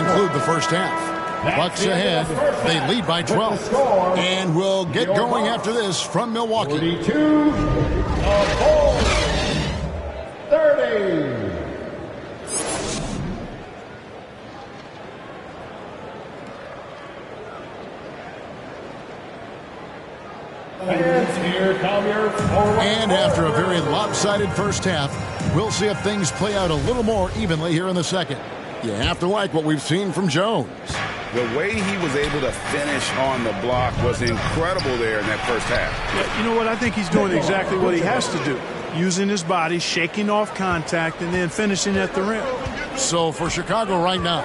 conclude the first half. Bucks ahead. They lead by 12. And we'll get going after this from Milwaukee. 42-30. And after a very lopsided first half, we'll see if things play out a little more evenly here in the second. You have to like what we've seen from Jones. The way he was able to finish on the block was incredible there in that first half. Yeah, you know what? I think he's doing exactly what he has to do. Using his body, shaking off contact, and then finishing at the rim. So for Chicago right now,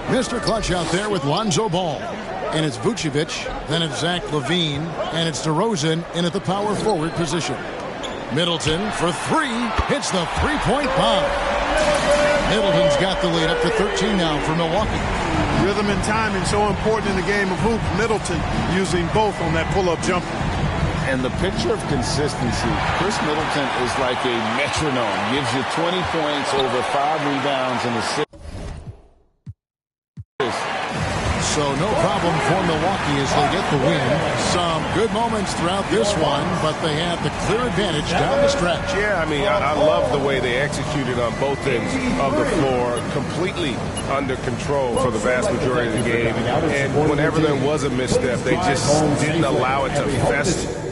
Mr. Clutch out there with Lonzo Ball. And it's Vucevic, then it's Zach LaVine, and it's DeRozan in at the power forward position. Middleton for three, hits the three-point bomb. Middleton's got the lead up to 13 now for Milwaukee. Rhythm and timing so important in the game of hoop. Middleton using both on that pull-up jumper. And the picture of consistency, Chris Middleton is like a metronome. Gives you 20 points, over 5 rebounds, and assists. So no problem for Milwaukee as they get the win. Some good moments throughout this one, but they have the clear advantage down the stretch. Yeah, I mean, I love the way they executed on both ends of the floor, completely under control for the vast majority of the game. And whenever there was a misstep, they just didn't allow it to fester.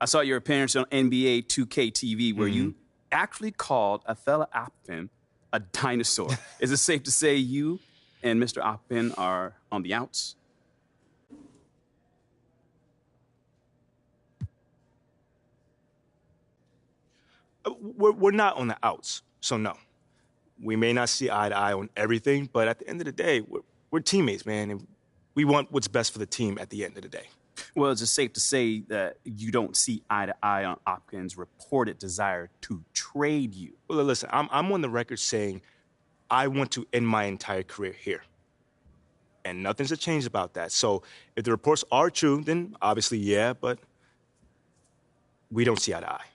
I saw your appearance on NBA 2K TV where you actually called a fella Oppin a dinosaur. Is it safe to say you and Mr. Oppin are on the outs? We're not on the outs, so no. We may not see eye to eye on everything, but at the end of the day, we're teammates, man, and we want what's best for the team at the end of the day. Well, is it safe to say that you don't see eye to eye on Oppin's reported desire to trade you? Well, listen, I'm on the record saying I want to end my entire career here. And nothing's changed about that. So if the reports are true, then obviously, yeah, but we don't see eye to eye.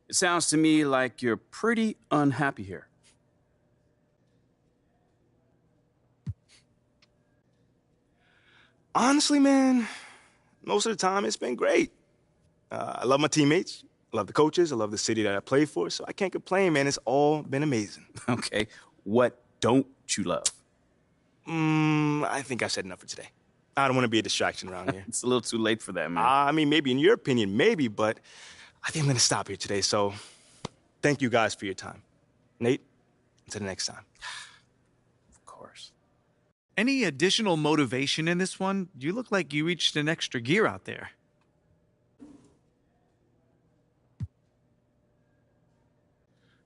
It sounds to me like you're pretty unhappy here. Honestly, man, most of the time it's been great. I love my teammates, I love the coaches, I love the city that I play for, so I can't complain, man. It's all been amazing. Okay, what don't you love? I think I've said enough for today. I don't want to be a distraction around here. It's a little too late for that, man. I mean, maybe in your opinion, maybe, but I think I'm going to stop here today, so thank you guys for your time. Nate, until the next time. Any additional motivation in this one? You look like you reached an extra gear out there.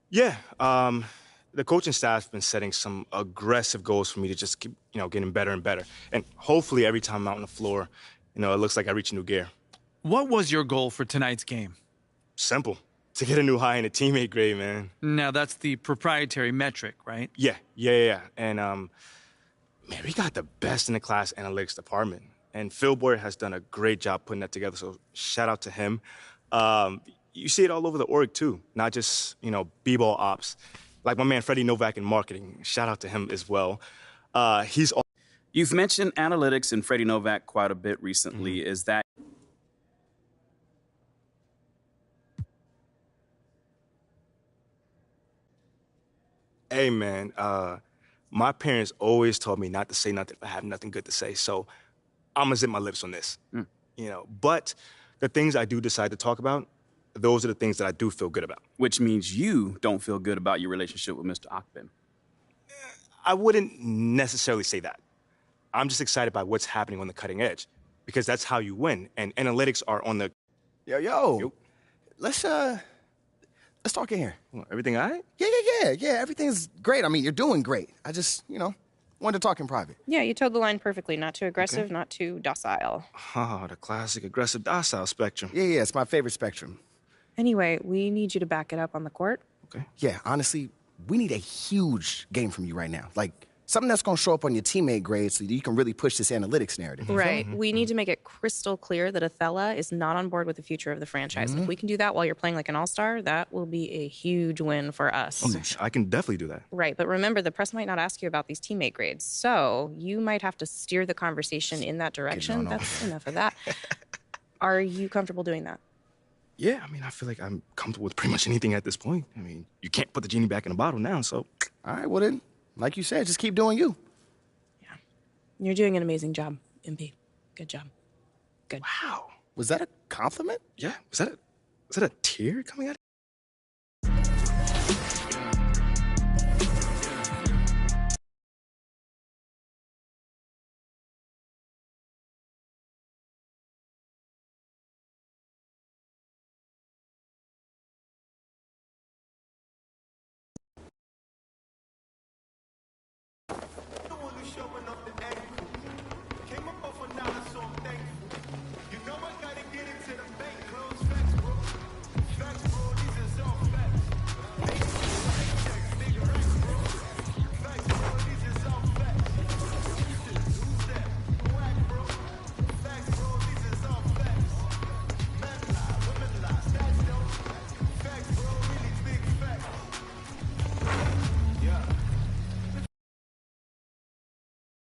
Yeah, the coaching staff's been setting some aggressive goals for me to just keep, getting better and better. And hopefully every time I'm out on the floor, it looks like I reach a new gear. What was your goal for tonight's game? Simple. To get a new high in the teammate grade, man. Now, that's the proprietary metric, right? Yeah. And, man, we got the best in the class analytics department. And Phil Boyer has done a great job putting that together, so shout out to him. You see it all over the org, too, not just, b-ball ops. Like my man Freddie Novak in marketing, shout out to him as well. You've mentioned analytics and Freddie Novak quite a bit recently. Is that... Hey, man, my parents always told me not to say nothing if I have nothing good to say, so I'm gonna zip my lips on this. But the things I do decide to talk about, those are the things that I do feel good about. Which means you don't feel good about your relationship with Mr. Oppin. I wouldn't necessarily say that. I'm just excited by what's happening on the cutting edge, because that's how you win, and analytics are on the... Yo. Let's talk in here. Everything all right? Yeah, everything's great. I mean, you're doing great. I just, wanted to talk in private. Yeah, you toed the line perfectly. Not too aggressive, not too docile. Oh, the classic aggressive docile spectrum. Yeah, it's my favorite spectrum. Anyway, we need you to back it up on the court. Okay. Yeah, honestly, we need a huge game from you right now. Like, Something that's going to show up on your teammate grade so that you can really push this analytics narrative. Right. We need to make it crystal clear that Athella is not on board with the future of the franchise. If we can do that while you're playing like an all-star, that will be a huge win for us. I can definitely do that. Right. But remember, the press might not ask you about these teammate grades. So you might have to steer the conversation in that direction. That's enough of that. Are you comfortable doing that? Yeah, I mean, I feel like I'm comfortable with pretty much anything at this point. I mean, you can't put the genie back in the bottle now, so. All right, well then, like you said, just keep doing you. Yeah. You're doing an amazing job, MP. Good job. Good. Wow. Was that a compliment? Yeah, was that a tear coming out?